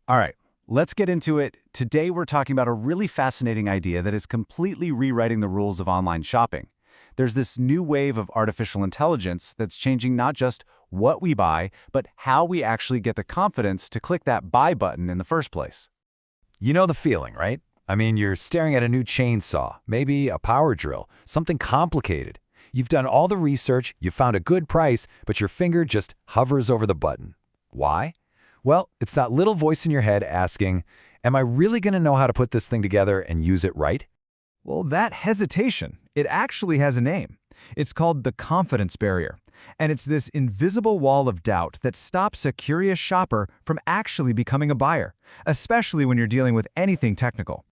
All right, let's get into it. Today we're talking about a really fascinating idea that is completely rewriting the rules of online shopping. There's this new wave of artificial intelligence that's changing not just what we buy, but how we actually get the confidence to click that buy button in the first place. You know the feeling, right? I mean, you're staring at a new chainsaw, maybe a power drill, something complicated. You've done all the research, you found a good price, but your finger just hovers over the button. Why? Well, it's that little voice in your head asking, am I really going to know how to put this thing together and use it right? Well, that hesitation, it actually has a name. It's called the confidence barrier. And it's this invisible wall of doubt that stops a curious shopper from actually becoming a buyer, especially when you're dealing with anything technical.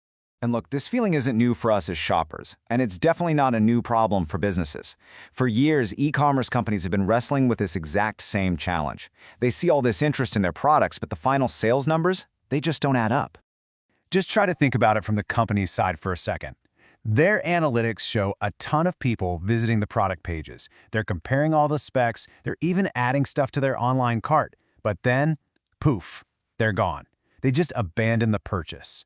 And look, this feeling isn't new for us as shoppers, and it's definitely not a new problem for businesses. For years, e-commerce companies have been wrestling with this exact same challenge. They see all this interest in their products, but the final sales numbers, they just don't add up. Just try to think about it from the company's side for a second. Their analytics show a ton of people visiting the product pages. They're comparing all the specs, they're even adding stuff to their online cart. But then, poof, they're gone. They just abandon the purchase.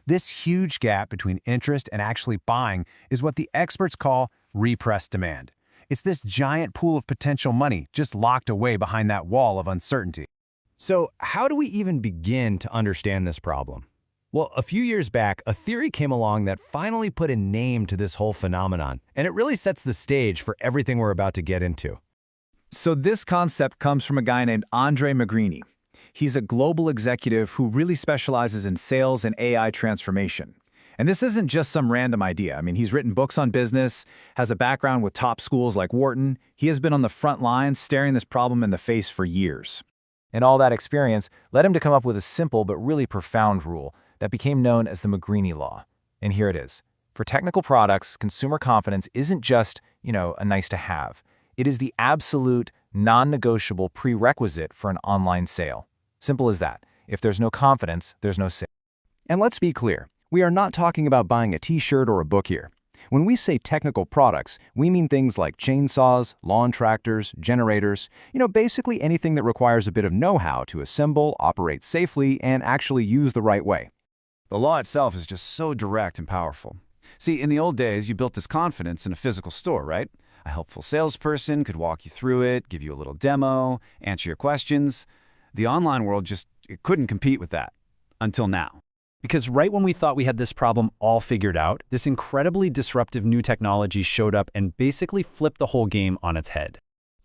This huge gap between interest and actually buying is what the experts call repressed demand. It's this giant pool of potential money just locked away behind that wall of uncertainty. So how do we even begin to understand this problem? Well, a few years back, a theory came along that finally put a name to this whole phenomenon, and it really sets the stage for everything we're about to get into. So this concept comes from a guy named Magrini. He's a global executive who really specializes in sales and AI transformation. And this isn't just some random idea. I mean, he's written books on business, has a background with top schools like Wharton. He has been on the front lines staring this problem in the face for years. And all that experience led him to come up with a simple but really profound rule that became known as the Magrini Law. And here it is. For technical products, consumer confidence isn't just, a nice to have. It is the absolute, non-negotiable prerequisite for an online sale. Simple as that. If there's no confidence, there's no sale. And let's be clear, we are not talking about buying a t-shirt or a book here. When we say technical products, we mean things like chainsaws, lawn tractors, generators, basically anything that requires a bit of know-how to assemble, operate safely, and actually use the right way. The law itself is just so direct and powerful. See, in the old days, you built this confidence in a physical store, right? A helpful salesperson could walk you through it, give you a little demo, answer your questions. The online world it couldn't compete with that, until now. Because right when we thought we had this problem all figured out, this incredibly disruptive new technology showed up and basically flipped the whole game on its head.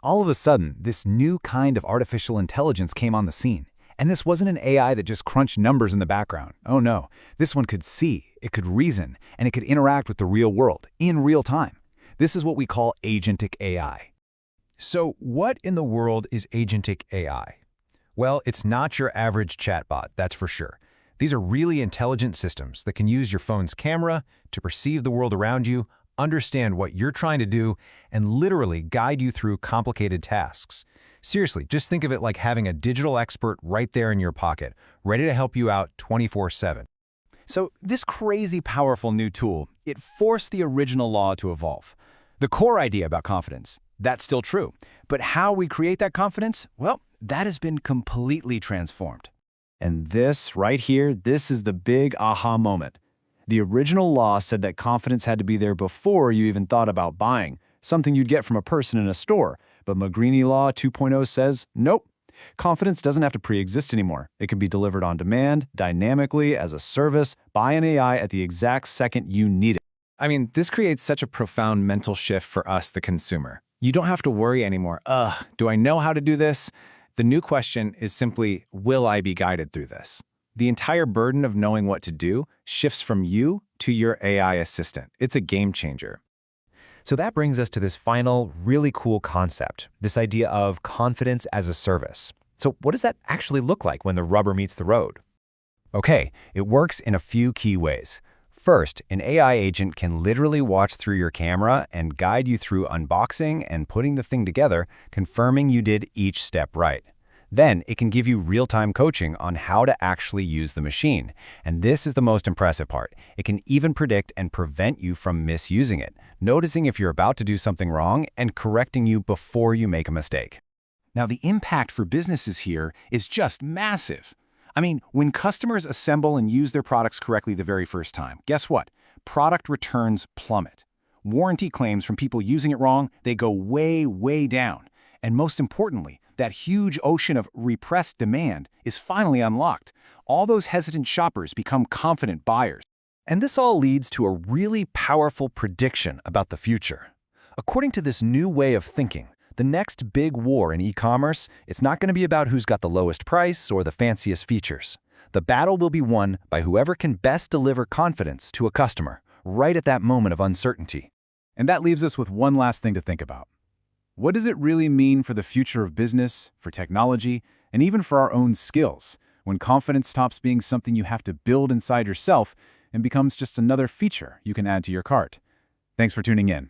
All of a sudden, this new kind of artificial intelligence came on the scene. And this wasn't an AI that just crunched numbers in the background. Oh no, this one could see, it could reason, and it could interact with the real world in real time. This is what we call Agentic AI. So what in the world is Agentic AI? Well, it's not your average chatbot, that's for sure. These are really intelligent systems that can use your phone's camera to perceive the world around you, understand what you're trying to do, and literally guide you through complicated tasks. Seriously, just think of it like having a digital expert right there in your pocket, ready to help you out 24/7. So this crazy powerful new tool, it forced the original law to evolve. The core idea about confidence, that's still true. But how we create that confidence, well, that has been completely transformed. And this right here, this is the big aha moment. The original law said that confidence had to be there before you even thought about buying, something you'd get from a person in a store. But Magrini Law 2.0 says, nope, confidence doesn't have to pre-exist anymore. It can be delivered on demand, dynamically, as a service, by an AI at the exact second you need it. I mean, this creates such a profound mental shift for us, the consumer. You don't have to worry anymore. Do I know how to do this? The new question is simply, will I be guided through this? The entire burden of knowing what to do shifts from you to your AI assistant. It's a game changer. So that brings us to this final, really cool concept, this idea of confidence as a service. So what does that actually look like when the rubber meets the road? Okay, it works in a few key ways. First, an AI agent can literally watch through your camera and guide you through unboxing and putting the thing together, confirming you did each step right. Then it can give you real-time coaching on how to actually use the machine. And this is the most impressive part. It can even predict and prevent you from misusing it, noticing if you're about to do something wrong and correcting you before you make a mistake. Now, the impact for businesses here is just massive. I mean, when customers assemble and use their products correctly the very first time, guess what? Product returns plummet. Warranty claims from people using it wrong, they go way, way down. And most importantly, that huge ocean of repressed demand is finally unlocked. All those hesitant shoppers become confident buyers. And this all leads to a really powerful prediction about the future. According to this new way of thinking, the next big war in e-commerce, it's not going to be about who's got the lowest price or the fanciest features. The battle will be won by whoever can best deliver confidence to a customer, right at that moment of uncertainty. And that leaves us with one last thing to think about. What does it really mean for the future of business, for technology, and even for our own skills, when confidence stops being something you have to build inside yourself and becomes just another feature you can add to your cart? Thanks for tuning in.